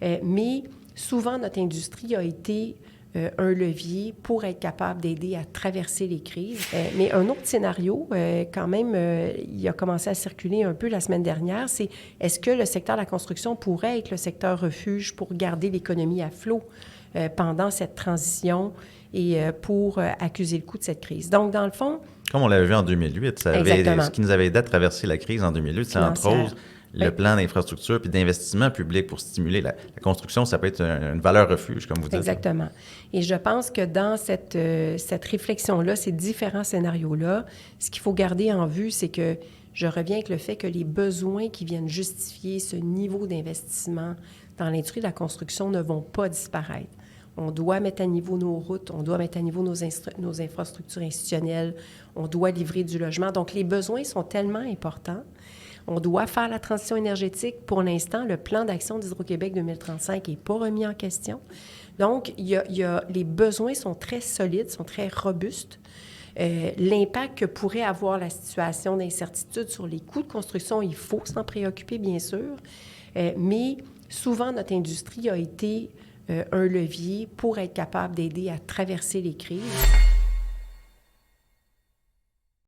Mais souvent, notre industrie a été un levier pour être capable d'aider à traverser les crises. Mais un autre scénario, quand même, il a commencé à circuler un peu la semaine dernière, c'est est-ce que le secteur de la construction pourrait être le secteur refuge pour garder l'économie à flot pendant cette transition et pour accuser le coup de cette crise. Donc, dans le fond... Comme on l'avait vu en 2008, ce qui nous avait aidé à traverser la crise en 2008, c'est entre autres le plan d'infrastructure puis d'investissement public pour stimuler la construction. Ça peut être une valeur refuge, comme vous dites. Exactement. Et je pense que dans cette réflexion-là, ces différents scénarios-là, ce qu'il faut garder en vue, c'est que je reviens avec le fait que les besoins qui viennent justifier ce niveau d'investissement dans l'industrie de la construction ne vont pas disparaître. On doit mettre à niveau nos routes, on doit mettre à niveau nos infrastructures institutionnelles, on doit livrer du logement. Donc, les besoins sont tellement importants. On doit faire la transition énergétique. Pour l'instant, le plan d'action d'Hydro-Québec 2035 n'est pas remis en question. Donc, les besoins sont très solides, sont très robustes. L'impact que pourrait avoir la situation d'incertitude sur les coûts de construction, il faut s'en préoccuper, bien sûr. Mais souvent, notre industrie a été un levier pour être capable d'aider à traverser les crises.